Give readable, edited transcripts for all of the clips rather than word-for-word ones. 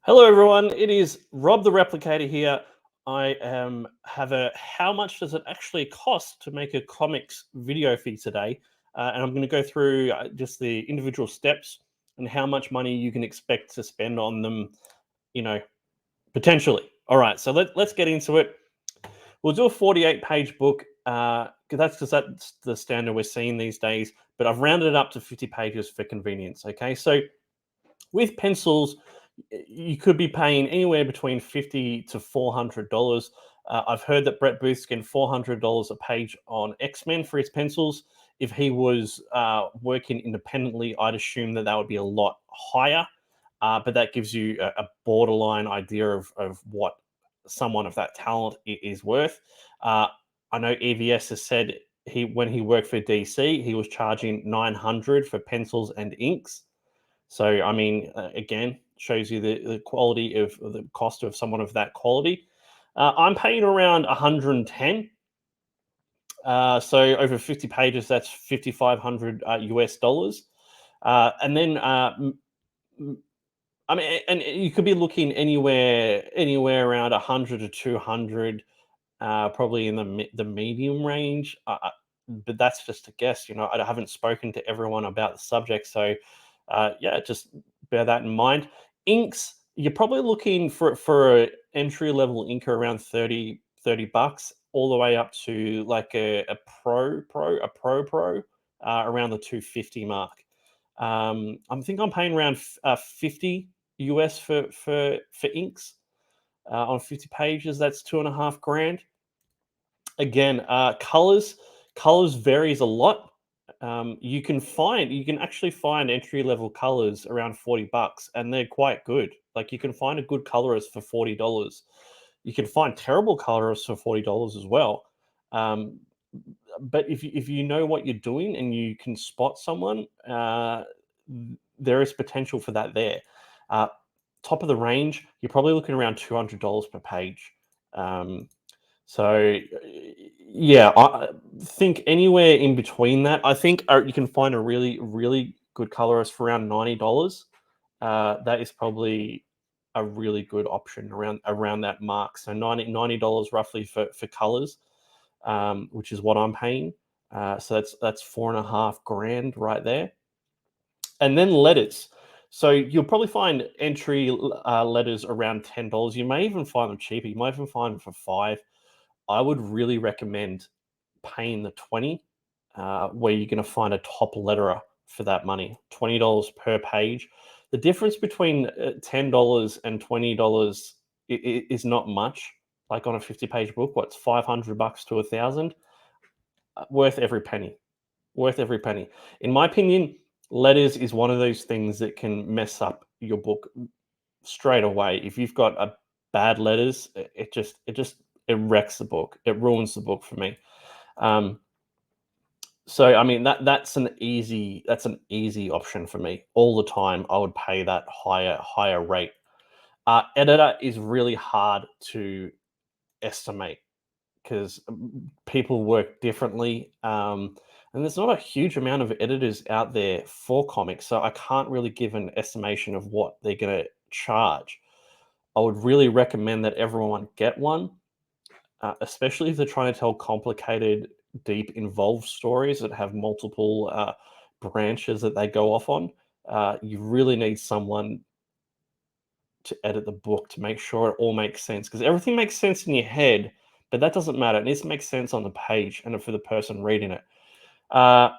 Hello, everyone. It is Rob the Replicator here. I have a how much does it actually cost to make a comics video for you today, and I'm going to go through just the individual steps and how much money you can expect to spend on them. You know, potentially. All right, so let's get into it. We'll do a 48-page book. 'Cause that's because that's the standard we're seeing these days. But I've rounded it up to 50 pages for convenience. Okay, so with pencils, you could be paying anywhere between $50 to $400. I've heard that Brett Booth's getting $400 a page on X-Men for his pencils. If he was working independently, I'd assume that would be a lot higher. But that gives you a borderline idea of what someone of that talent is worth. Uh, I know EVS has said when he worked for DC, he was charging 900 for pencils and inks. So, I mean, again, shows you the quality of the cost of someone of that quality. I'm paying around 110. So over 50 pages, that's 5,500 US dollars. And then, I mean, and you could be looking anywhere around 100 to 200, probably in the medium range. But that's just a guess. I haven't spoken to everyone about the subject, so yeah, just bear that in mind. Inks, you're probably looking for a entry level inker around 30 bucks, all the way up to like a pro around the 250 mark. I think I'm paying around 50 US for inks on 50 pages. That's 2.5 grand. Again, colors varies a lot. You can actually find entry level colors around 40 bucks, and they're quite good. Like, you can find a good colorist for $40. You can find terrible colorists for $40 as well. Um, but if you know what you're doing and you can spot someone, there is potential for that there. Uh, Top of the range, you're probably looking around $200 per page. Um, so yeah, I think anywhere in between that. I think you can find a really, really good colorist for around $90. That is probably a really good option around that mark. So $90 roughly for colors, which is what I'm paying. So that's 4.5 grand right there. And then letters. So you'll probably find entry letters around $10. You may even find them cheaper. You might even find them for 5. I would really recommend paying the 20, where you're going to find a top letterer for that money. $20 per page. The difference between $10 and $20 is not much. Like on a 50-page book, what's 500 bucks to 1,000? Worth every penny. Worth every penny. In my opinion, letters is one of those things that can mess up your book straight away. If you've got a bad letters, it wrecks the book. It ruins the book for me. Um, so I mean that's an easy option for me. All the time, I would pay that higher rate. Editor is really hard to estimate because people work differently. And there's not a huge amount of editors out there for comics, so I can't really give an estimation of what they're going to charge. I would really recommend that everyone get one, especially if they're trying to tell complicated, deep, involved stories that have multiple branches that they go off on. You really need someone to edit the book to make sure it all makes sense, because everything makes sense in your head, but that doesn't matter. It needs to make sense on the page and for the person reading it. Uh,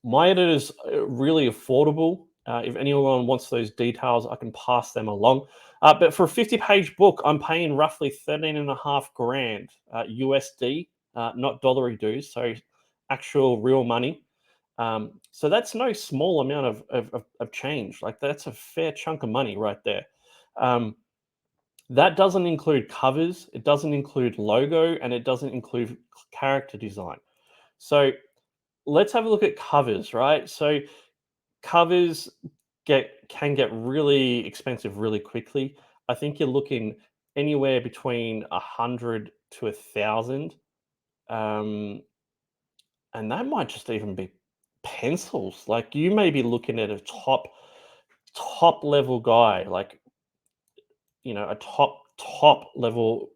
my editor's really affordable. If anyone wants those details, I can pass them along. But for a 50-page book, I'm paying roughly 13.5 grand USD, not dollary dues, so actual real money. So that's no small amount of change. Like, that's a fair chunk of money right there. Um, that doesn't include covers, it doesn't include logo, and it doesn't include character design. So let's have a look at covers, right? So covers can get really expensive really quickly. I think you're looking anywhere between 100 to 1,000, um, and that might just even be pencils. Like, you may be looking at a top level guy, like a top level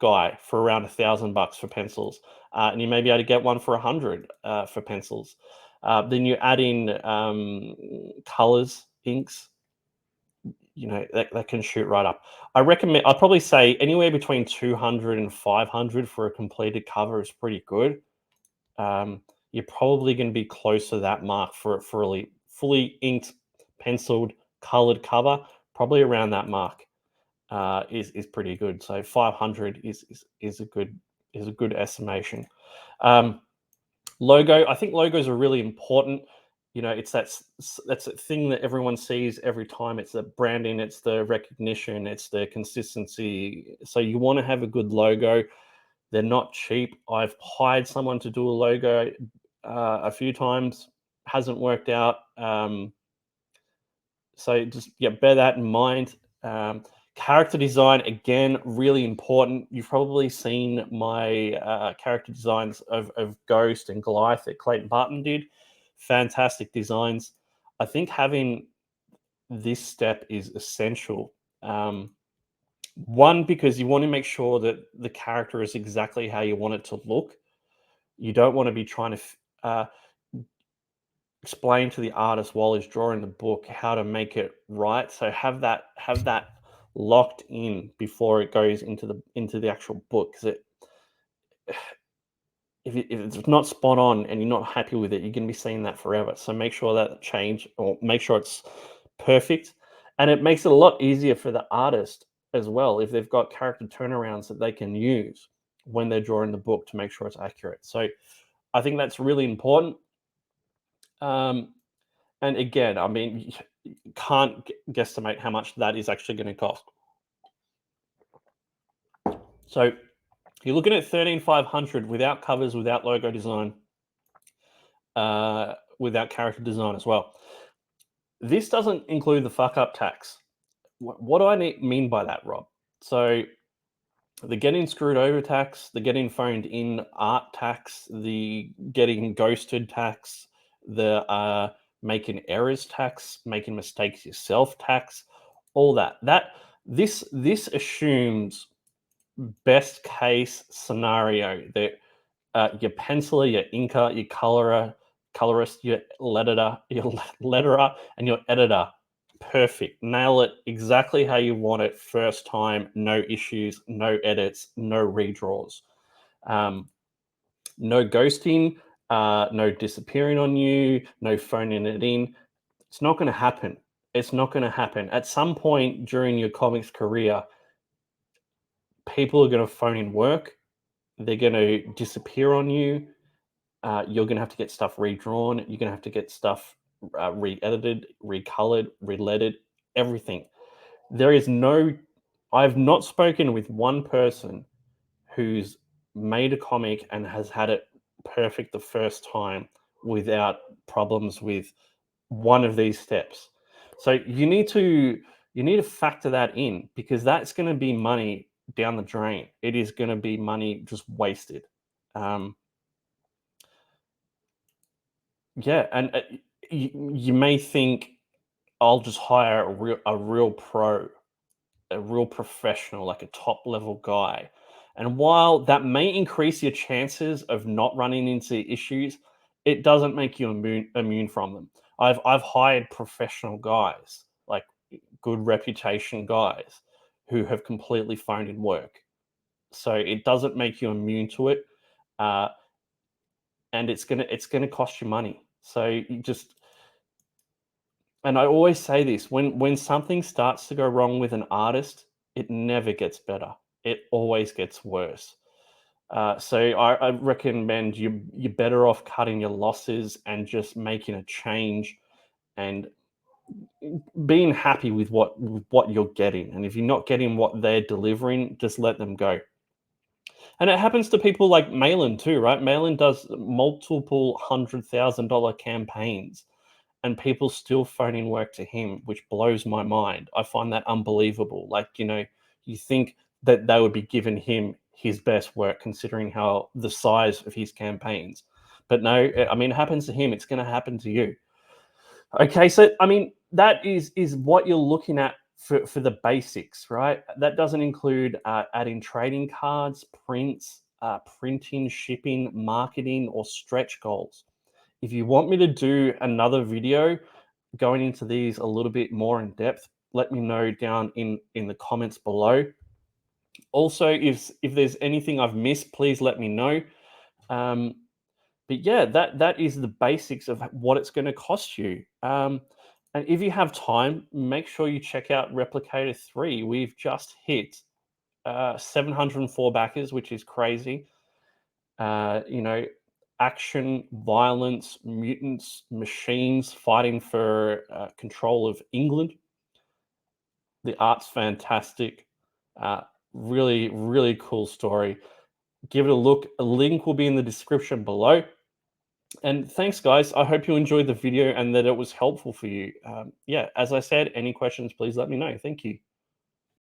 guy for around $1,000 for pencils, and you may be able to get one for 100 for pencils. Then you add in colors, inks, that can shoot right up. I'd probably say anywhere between 200 and 500 for a completed cover is pretty good. You're probably going to be close to that mark for a fully inked, penciled, colored cover. Probably around that mark is pretty good. So 500 is a good estimation. Um, Logo. I think logos are really important. It's that's a thing that everyone sees every time. It's the branding, it's the recognition, it's the consistency. So you want to have a good logo. They're not cheap. I've hired someone to do a logo a few times. Hasn't worked out. So just bear that in mind. Character design, again, really important. You've probably seen my character designs of Ghost and Goliath that Clayton Barton did. Fantastic designs. I think having this step is essential. One, because you want to make sure that the character is exactly how you want it to look. You don't want to be trying to explain to the artist while he's drawing the book how to make it right. So have that locked in before it goes into the actual book. Because if it's not spot on and you're not happy with it, you're going to be seeing that forever. So make sure that change, or make sure it's perfect, and it makes it a lot easier for the artist as well if they've got character turnarounds that they can use when they're drawing the book to make sure it's accurate. So I think that's really important. And again, I mean, you can't guesstimate how much that is actually going to cost. So you're looking at 13,500 without covers, without logo design, without character design as well. This doesn't include the fuck up tax. What do I mean by that, Rob? So the getting screwed over tax, the getting phoned in art tax, the getting ghosted tax, the making errors tax, making mistakes yourself tax, all that. This assumes best case scenario that your penciler, your inker, your colorist, your letterer, and your editor, perfect. Nail it exactly how you want it first time. No issues, no edits, no redraws. No ghosting, no disappearing on you, no phoning it in. It's not going to happen. It's not going to happen. At some point during your comics career, people are going to phone in work. They're going to disappear on you. You're going to have to get stuff redrawn. You're going to have to get stuff re-edited, recolored, relettered, everything. I've not spoken with one person who's made a comic and has had it perfect the first time without problems with one of these steps. So you need to factor that in, because that's going to be money down the drain. It is going to be money just wasted. Yeah, and you may think, I'll just hire a real pro, a real professional, like a top level guy. And while that may increase your chances of not running into issues, it doesn't make you immune from them. I've hired professional guys, like good reputation guys, who have completely phoned in work. So it doesn't make you immune to it, and it's gonna cost you money. So you just, and I always say this, when something starts to go wrong with an artist, it never gets better. It always gets worse. So I recommend you're better off cutting your losses and just making a change and being happy with what you're getting. And if you're not getting what they're delivering, just let them go. And it happens to people like Malin too, right? Malin does multiple $100,000 campaigns, and people still phoning work to him, which blows my mind. I find that unbelievable. Like, you think that they would be giving him his best work considering how the size of his campaigns. But no, I mean, it happens to him, it's going to happen to you. Okay, so I mean, that is what you're looking at for the basics, right? That doesn't include adding trading cards, prints, printing, shipping, marketing, or stretch goals. If you want me to do another video going into these a little bit more in depth, let me know down in the comments below. Also, if there's anything I've missed, please let me know. Um, but yeah, that is the basics of what it's going to cost you. And if you have time, make sure you check out Replicator 3. We've just hit 704 backers, which is crazy. You know, action, violence, mutants, machines fighting for control of England. The art's fantastic. Uh, really, really cool story. Give it a look. A link will be in the description below. And thanks, guys. I hope you enjoyed the video and that it was helpful for you. Yeah, as I said, any questions, please let me know. Thank you.